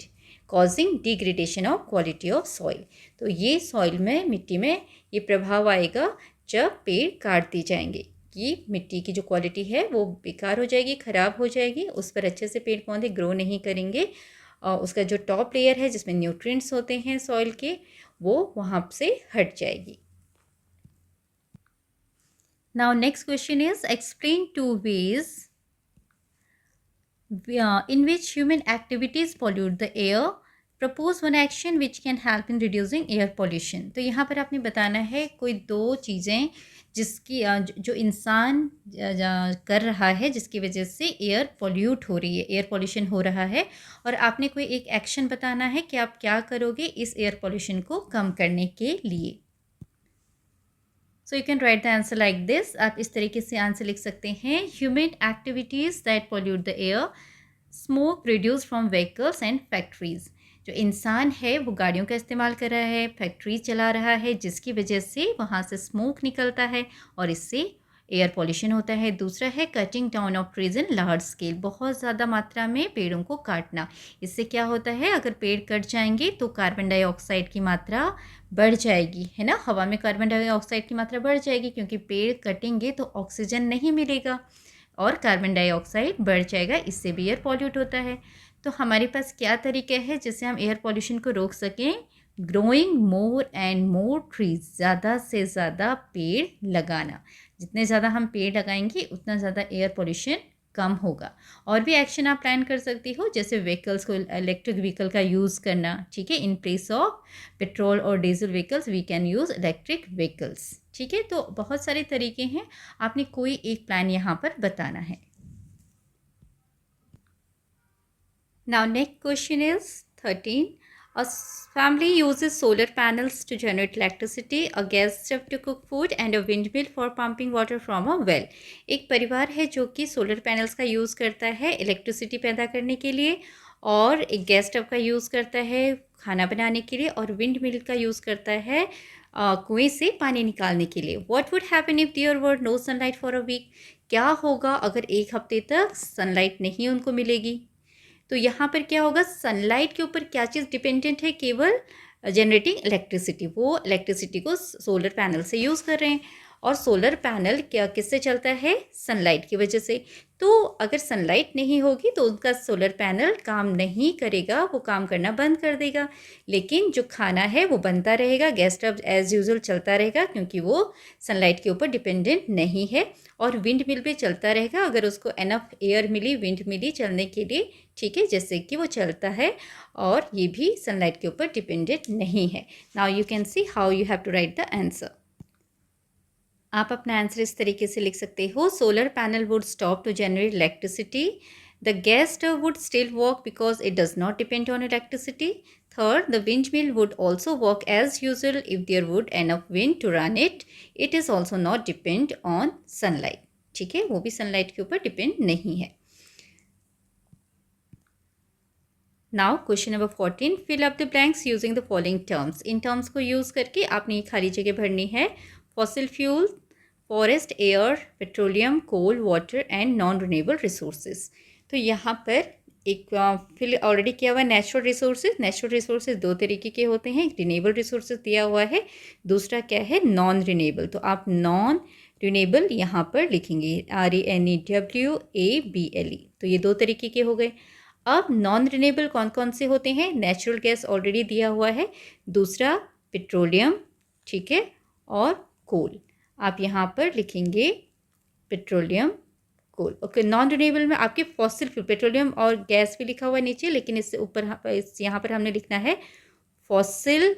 A: causing degradation of quality of soil. तो ये soil में, मिट्टी में ये प्रभाव आएगा जब पेड़ काट दिए जाएंगे कि मिट्टी की जो क्वालिटी है वो बेकार हो जाएगी, ख़राब हो जाएगी, उस पर अच्छे से पेड़ पौधे ग्रो नहीं करेंगे. और उसका जो टॉप लेयर है जिसमें न्यूट्रिएंट्स होते हैं सॉइल के, वो वहाँ से हट जाएगी. Now next question is explain 2 ways in which human activities pollute the air. Propose one action which can help in reducing air pollution. तो यहाँ पर आपने बताना है कोई 2 चीज़ें जिसकी जो इंसान कर रहा है जिसकी वजह से एयर पॉल्यूट हो रही है, एयर पॉल्यूशन हो रहा है, और आपने कोई एक एक्शन बताना है कि आप क्या करोगे इस एयर पॉल्यूशन को कम करने के लिए. So you can write the answer like this. आप इस तरीके से आंसर लिख सकते हैं. Human activities that pollute the air. Smoke produce from vehicles and factories. जो इंसान है वो गाड़ियों का इस्तेमाल कर रहा है, फैक्ट्रीज चला रहा है, जिसकी वजह से वहाँ से स्मोक निकलता है और इससे एयर पॉल्यूशन होता है. दूसरा है cutting down of trees in large scale. बहुत ज़्यादा मात्रा में पेड़ों को काटना. इससे क्या होता है, अगर पेड़ कट जाएंगे तो कार्बन डाइऑक्साइड की मात्रा बढ़ जाएगी, है ना. हवा में कार्बन डाइऑक्साइड की मात्रा बढ़ जाएगी क्योंकि पेड़ कटेंगे तो ऑक्सीजन नहीं मिलेगा और कार्बन डाइऑक्साइड बढ़ जाएगा, इससे भी एयर पॉल्यूट होता है. तो हमारे पास क्या तरीके हैं जिससे हम एयर पॉल्यूशन को रोक सकें? Growing more and more trees. ज़्यादा से ज़्यादा पेड़ लगाना. जितने ज़्यादा हम पेड़ लगाएंगे उतना ज़्यादा एयर पॉल्यूशन कम होगा. और भी एक्शन आप प्लान कर सकती हो, जैसे व्हीकल्स को, इलेक्ट्रिक व्हीकल का यूज़ करना, ठीक है. इन प्लेस ऑफ पेट्रोल और diesel vehicles we can use electric vehicles, ठीक है. तो बहुत सारे तरीके हैं, आपने कोई एक प्लान यहाँ पर बताना है. Now next question is 13. A family uses solar panels to generate electricity, a gas stove to cook food and a windmill for pumping water from a well. एक परिवार है जो कि सोलर पैनल्स का यूज़ करता है इलेक्ट्रिसिटी पैदा करने के लिए और एक गैस स्टव का यूज़ करता है खाना बनाने के लिए, और विंड मिल का यूज़ करता है कुएं से पानी निकालने के लिए। What would happen if there were no sunlight for a week? क्या होगा अगर एक हफ्ते तक सनलाइट नहीं उनको मिलेगी? तो यहाँ पर क्या होगा, सनलाइट के ऊपर क्या चीज़ डिपेंडेंट है? केवल जनरेटिंग इलेक्ट्रिसिटी। वो इलेक्ट्रिसिटी को सोलर पैनल से यूज़ कर रहे हैं, और सोलर पैनल क्या किससे चलता है? सनलाइट की वजह से। तो अगर सनलाइट नहीं होगी तो उनका सोलर पैनल काम नहीं करेगा, वो काम करना बंद कर देगा। लेकिन जो खाना है वो बनता रहेगा, गैस स्टव एज यूजुअल चलता रहेगा, क्योंकि वो सनलाइट के ऊपर डिपेंडेंट नहीं है। और विंड मिल भी चलता रहेगा अगर उसको एनफ एयर मिली, विंड मिली चलने के लिए, ठीक है, जैसे कि वो चलता है, और ये भी सनलाइट के ऊपर डिपेंडेंट नहीं है। Now you can see how you have to write the answer. आप अपना आंसर इस तरीके से लिख सकते हो, solar panel would stop to generate electricity, the gas stove would still work because it does not depend on electricity, third the wind mill would also work as usual if there would enough wind to run it, it is also not depend on sunlight. ठीक है, वो भी sunlight के ऊपर depend नहीं है। Now question number 14, fill up the blanks using the following terms. इन terms को यूज़ करके आपने ये खाली जगह भरनी है। Fossil fuel, forest, air, petroleum, coal, water and non renewable resources. तो यहाँ पर एक फिल ऑलरेडी किया हुआ है नेचुरल रिसोर्सेज। नेचुरल रिसोर्सेज दो तरीके के होते हैं, एक रिन्यूएबल रिसोर्सेज दिया हुआ है, दूसरा क्या है? Non renewable. तो आप नॉन रिन्यूएबल यहाँ पर लिखेंगे RENEWABLE। तो ये दो तरीके के हो गए। अब नॉन रिन्यूएबल कौन कौन से होते हैं? नेचुरल गैस ऑलरेडी दिया हुआ है, दूसरा पेट्रोलियम, ठीक है, और कोल। आप यहाँ पर लिखेंगे पेट्रोलियम, कोल। ओके, नॉन रिन्यूएबल में आपके फॉसिल फ्यूल, पेट्रोलियम और गैस भी लिखा हुआ है नीचे, लेकिन इससे ऊपर यहाँ पर हमने लिखना है फॉसिल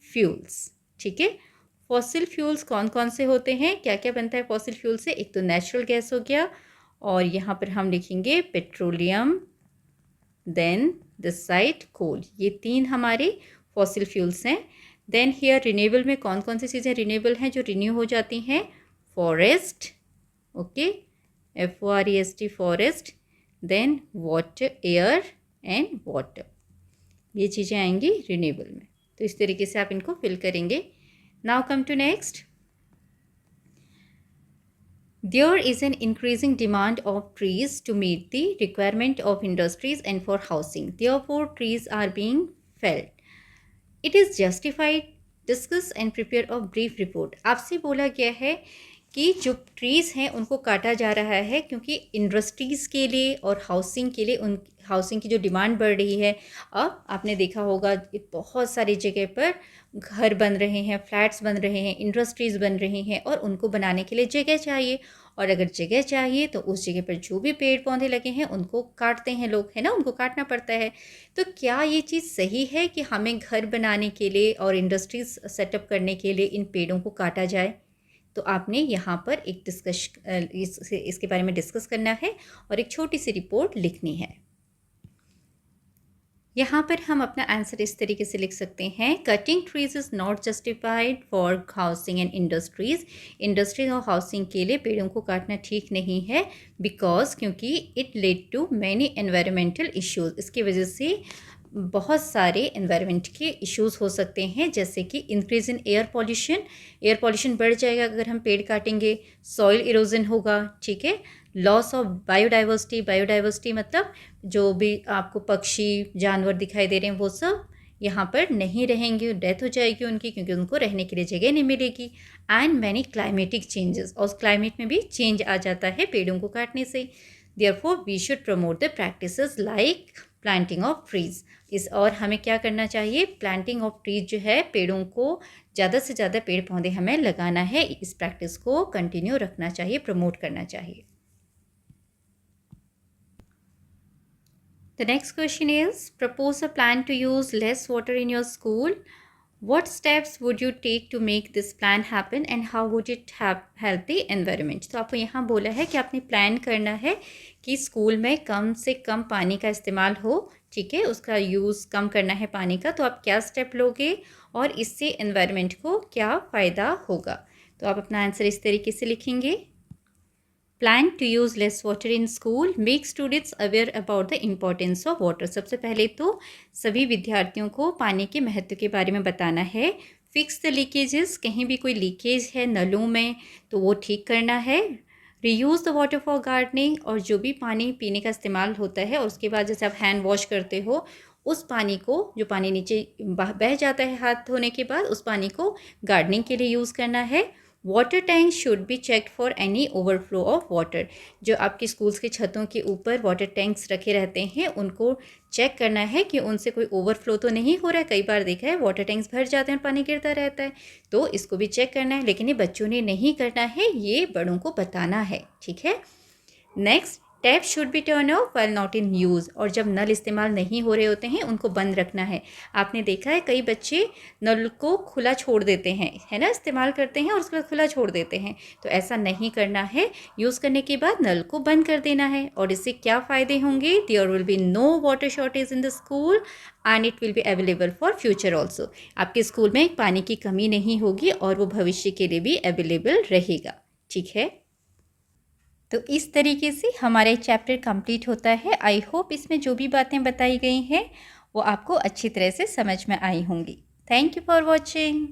A: फ्यूल्स। ठीक है, फॉसिल फ्यूल्स कौन कौन से होते हैं, क्या क्या बनता है फॉसिल फ्यूल से? एक तो नेचुरल गैस हो गया, और यहाँ पर हम लिखेंगे पेट्रोलियम, देन दिस साइड कोल। ये तीन हमारे फॉसिल फ्यूल्स हैं। देन हियर रिन्यूएबल में कौन कौन सी चीज़ें रिन्यूएबल हैं जो रिन्यू हो जाती हैं? Forest, okay, FOREST, forest, then water, air and water, ये चीज़ें आएंगी रिन्यूएबल में। तो इस तरीके से आप इनको फिल करेंगे। Now come to next. There is an increasing demand of trees to meet the requirement of industries and for housing. Therefore, trees are being felled. It is justified. Discuss and prepare a brief report. आपसे बोला गया है कि जो trees हैं उनको काटा जा रहा है क्योंकि इंडस्ट्रीज़ के लिए और हाउसिंग के लिए, उन हाउसिंग की जो डिमांड बढ़ रही है। अब आपने देखा होगा बहुत सारी जगह पर घर बन रहे हैं, फ्लैट्स बन रहे हैं, इंडस्ट्रीज़ बन रही हैं, और उनको बनाने के लिए जगह चाहिए। और अगर जगह चाहिए तो उस जगह पर जो भी पेड़ पौधे लगे हैं उनको काटते हैं लोग, है ना, उनको काटना पड़ता है। तो क्या ये चीज़ सही है कि हमें घर बनाने के लिए और इंडस्ट्रीज़ सेटअप करने के लिए इन पेड़ों को काटा जाए? तो आपने यहाँ पर एक इसके बारे में डिस्कस करना है और एक छोटी सी रिपोर्ट लिखनी है। यहाँ पर हम अपना आंसर इस तरीके से लिख सकते हैं, cutting trees is not justified for housing and industries. Industries और हाउसिंग के लिए पेड़ों को काटना ठीक नहीं है, बिकॉज क्योंकि it led to many environmental issues. इसकी वजह से बहुत सारे एनवायरनमेंट के इश्यूज़ हो सकते हैं, जैसे कि इंक्रीज इन एयर पॉल्यूशन बढ़ जाएगा अगर हम पेड़ काटेंगे, सॉइल इरोजन होगा, ठीक है, लॉस ऑफ बायोडाइवर्सिटी मतलब जो भी आपको पक्षी जानवर दिखाई दे रहे हैं वो सब यहाँ पर नहीं रहेंगे, डेथ हो जाएगी उनकी, क्योंकि उनको रहने के लिए जगह नहीं मिलेगी। एंड मैनी क्लाइमेटिक चेंजेस, और क्लाइमेट में भी चेंज आ जाता है पेड़ों को काटने से। Therefore we should promote the practices like planting of trees. और हमें क्या करना चाहिए? प्लांटिंग ऑफ ट्रीज जो है, पेड़ों को ज़्यादा से ज़्यादा पेड़ पौधे हमें लगाना है, इस प्रैक्टिस को कंटिन्यू रखना चाहिए, प्रमोट करना चाहिए। The next question is, propose a plan to use less water in your school. What steps would you take to make this plan happen and how would it help the environment? तो आपको यहाँ बोला है कि आपने plan करना है कि स्कूल में कम से कम पानी का इस्तेमाल हो, ठीक है, उसका यूज़ कम करना है पानी का। तो आप क्या स्टेप लोगे और इससे एनवायरनमेंट को क्या फ़ायदा होगा? तो आप अपना आंसर इस तरीके से लिखेंगे, plan to use less water in school, make students aware about the importance of water. सबसे पहले तो सभी विद्यार्थियों को पानी के महत्व के बारे में बताना है। फिक्स द लीकेजेस, कहीं भी कोई लीकेज है नलों में तो वो ठीक करना है। Reuse the water for gardening, और जो भी पानी पीने का इस्तेमाल होता है और उसके बाद जैसे आप हैंड वॉश करते हो उस पानी को, जो पानी नीचे बह जाता है हाथ धोने के बाद, उस पानी को गार्डनिंग के लिए यूज़ करना है। Water tank should be checked for any overflow of water. जो आपके स्कूल्स के छतों के ऊपर वाटर टैंक्स रखे रहते हैं उनको चेक करना है कि उनसे कोई ओवरफ्लो तो नहीं हो रहा है। कई बार देखा है वाटर टैंक्स भर जाते हैं और पानी गिरता रहता है, तो इसको भी चेक करना है। लेकिन ये बच्चों ने नहीं करना है, ये बड़ों को बताना है, ठीक है। Next, tap should be turn off while not in use, और जब नल इस्तेमाल नहीं हो रहे होते हैं उनको बंद रखना है। आपने देखा है कई बच्चे नल को खुला छोड़ देते हैं, है ना, इस्तेमाल करते हैं और उसके बाद खुला छोड़ देते हैं, तो ऐसा नहीं करना है। यूज़ करने के बाद नल को बंद कर देना है। और इससे क्या फ़ायदे होंगे? There will be no water shortage in the school and it will be available for future also. आपके स्कूल में पानी की कमी नहीं होगी और वो भविष्य के लिए भी अवेलेबल रहेगा, ठीक है। तो इस तरीके से हमारा चैप्टर कंप्लीट होता है। आई होप इसमें जो भी बातें बताई गई हैं वो आपको अच्छी तरह से समझ में आई होंगी। Thank you for watching.